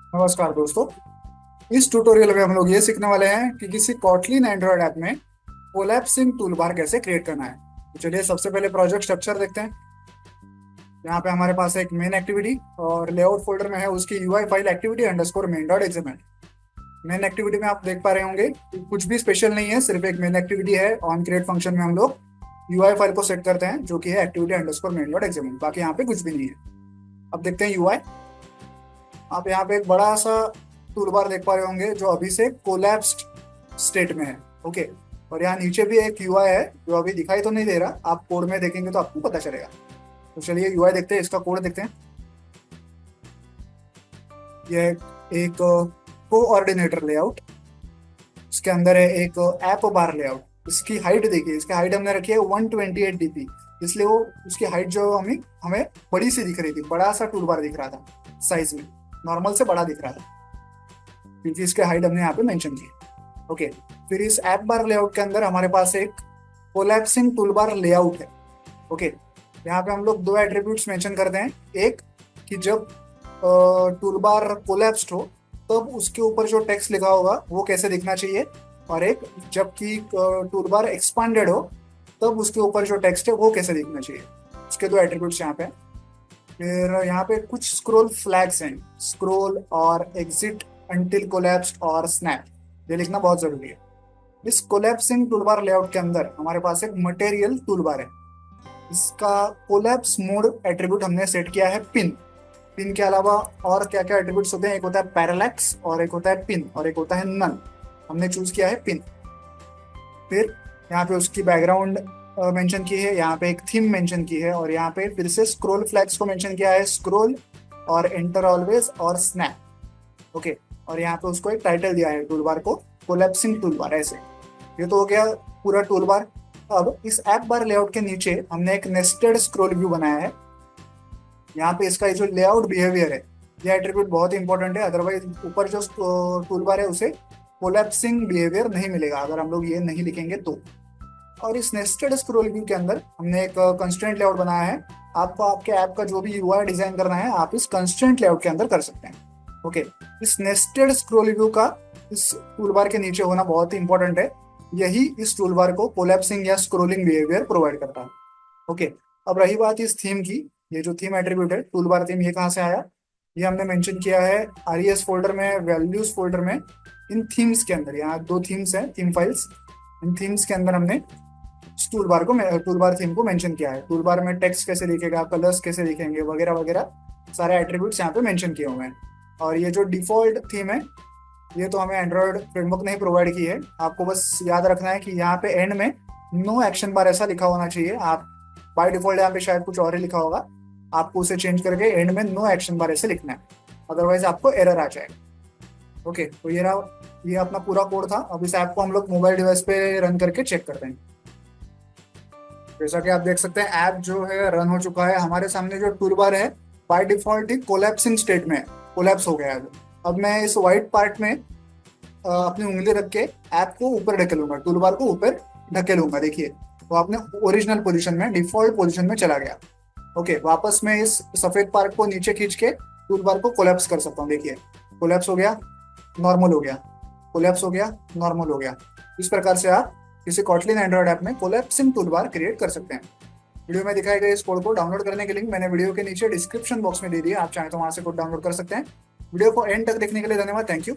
नमस्कार दोस्तों। इस ट्यूटोरियल में हम लोग ये सीखने वाले हैं कि किसी कॉटलिन एंड्रॉयड ऐप में कोलैप्सिंग टूलबार कैसे क्रिएट करना है। तो चलिए सबसे पहले प्रोजेक्ट स्ट्रक्चर देखते हैं। यहाँ पे हमारे पास एक मेन एक्टिविटी और लेआउट फोल्डर में है उसकी UI file activity underscore main dot XML. Main activity में आप देख पा रहे होंगे कि कुछ भी स्पेशल नहीं है, सिर्फ एक मेन एक्टिविटी है। ऑन क्रिएट फंक्शन में हम लोग यूआई फाइल को सेट करते हैं जो कि है activity underscore main dot XML. बाकी यहाँ पे कुछ भी नहीं है। अब देखते हैं यूआई। आप यहाँ पे एक बड़ा सा टूलबार देख पा रहे होंगे जो अभी से कोलैप्स्ड स्टेट में है। ओके। और यहाँ नीचे भी एक यूआई है जो अभी दिखाई तो नहीं दे रहा, आप कोड में देखेंगे तो आपको पता चलेगा। तो चलिए यूआई देखते हैं, इसका कोड देखते हैं। यह एक कोऑर्डिनेटर लेआउट, इसके अंदर है एक ऐप बार लेआउट। इसकी हाइट देखिए, इसकी हाइट हमने रखी है 128 dp, इसलिए वो उसकी हाइट जो हमें हमें बड़ी सी दिख रही थी, बड़ा सा टूलबार दिख रहा था साइज में, नॉर्मल से बड़ा दिख रहा था क्योंकि इसके हाइट हमने यहाँ पे मेंशन की। ओके। फिर इस ऐप बार लेआउट के अंदर हमारे पास एक कोलैप्सिंग टूलबार लेआउट है। ओके। यहाँ पे हम लोग दो एट्रीब्यूट्स मेंशन करते हैं। एक कि जब टूलबार कोलैप्स्ड हो तब उसके ऊपर जो टेक्स्ट लिखा होगा वो कैसे दिखना चाहिए, और एक जबकि टूलबार एक्सपांडेड हो तब उसके ऊपर जो टेक्स्ट है वो कैसे दिखना चाहिए। इसके दो एट्रीब्यूट्स यहाँ पे हैं। फिर यहाँ पे कुछ स्क्रॉल फ्लैग्स हैं, स्क्रॉल और एग्जिट, अंटिल कोलैप्स और स्नैप, ये लिखना बहुत जरूरी है। इस कोलैप्सिंग टूलबार लेआउट के अंदर हमारे पास एक मटेरियल टूलबार है। इसका कोलैप्स मोड एट्रीब्यूट हमने सेट किया है पिन। पिन के अलावा और क्या क्या एट्रीब्यूट्स होते हैं, एक होता है पैरालैक्स और एक होता है पिन और एक होता है नन। हमने चूज किया है पिन। फिर यहाँ पे उसकी बैकग्राउंड मेंशन की है, यहाँ पे एक थीम मेंशन की है, और यहाँ पे फिर से स्क्रॉल फ्लैग्स को मेंशन किया है, स्क्रॉल और एंटर ऑलवेज और स्नैप। ओके। और यहाँ पे उसको एक टाइटल दिया है टूलबार को, कोलैप्सिंग टूलबार, ऐसे। ये तो हो गया पूरा टूलबार। अब इस ऐप बार लेआउट के नीचे हमने एक नेस्टेड स्क्रॉल व्यू बनाया है। यहाँ पे इसका जो लेआउट बिहेवियर है, ये एट्रीब्यूट बहुत इंपॉर्टेंट है, अदरवाइज ऊपर जो टूलबार है उसे कोलैप्सिंग बिहेवियर नहीं मिलेगा अगर हम लोग ये नहीं लिखेंगे तो। और इस नेस्टेड स्क्रॉल व्यू के अंदर हमने एक कंस्ट्रेंट लेआउट बनाया है। आपको आपके ऐप का जो भी यूआई डिजाइन करना है आप इस कंस्ट्रेंट लेआउट के अंदर कर सकते हैं। ओके। इस नेस्टेड स्क्रॉल व्यू का इस टूलबार के नीचे होना बहुत ही इंपॉर्टेंट है, यही इस टूलबार को कोलैप्सिंग या स्क्रोलिंग बिहेवियर प्रोवाइड करता है। ओके। अब रही बात इस थीम की, ये जो थीम एट्रीब्यूट है टूलबार थीम, ये कहाँ से आया? ये हमने मेंशन किया है आरईएस फोल्डर में, वैल्यूज फोल्डर में, इन थीम्स के अंदर। यहाँ दो थीम्स हैं, थीम फाइल्स। इन थीम्स के अंदर हमने इस टूलबार थीम को मेंशन किया है। टूलबार में टेक्स्ट कैसे दिखेगा, कलर्स कैसे दिखेंगे, वगैरह वगैरह सारे एट्रीब्यूट्स यहाँ पे मेंशन किए हुए हैं। और ये जो डिफॉल्ट थीम है ये तो हमें एंड्रॉयड फ्रेमवर्क ने ही प्रोवाइड की है। आपको बस याद रखना है कि यहाँ पे एंड में नो एक्शन बार ऐसा लिखा होना चाहिए। आप बाय डिफॉल्ट यहाँ पे शायद कुछ और ही लिखा होगा, आपको उसे चेंज करके एंड में नो एक्शन बार ऐसे लिखना है, अदरवाइज आपको एरर आ जाएगा। ओके। तो ये रहा, ये अपना पूरा कोड था। अब इस ऐप को हम लोग मोबाइल डिवाइस पे रन करके चेक करते हैं। जैसा कि आप देख सकते हैं ऐप जो है रन हो चुका है। हमारे सामने जो टूलबार है by default he collapsing state में कोलैप्स हो गया है। अब मैं इस व्हाइट पार्ट में अपनी उंगली रख के ऐप को ऊपर ढकेलूंगा, टूलबार को ऊपर ढकेलूंगा। देखिए वो अपने ओरिजिनल पोजीशन में, डिफॉल्ट पोजीशन में चला गया। ओके। वापस मैं इस सफेद पार्ट को नीचे खींच के टूलबार को कोलैप्स कर सकता हूँ। देखिए कोलैप्स हो गया, नॉर्मल हो गया, कोलैप्स हो गया, नॉर्मल हो गया। इस प्रकार से आप किसी कॉटलिन एंड्रॉइड ऐप में कोलैप्सिंग टूलबार क्रिएट कर सकते हैं। वीडियो में दिखाए गए इस कोड को डाउनलोड करने के लिंक मैंने वीडियो के नीचे डिस्क्रिप्शन बॉक्स में दे दिया, आप चाहें तो वहां से कोड डाउनलोड कर सकते हैं। वीडियो को एंड तक देखने के लिए धन्यवाद। Thank you.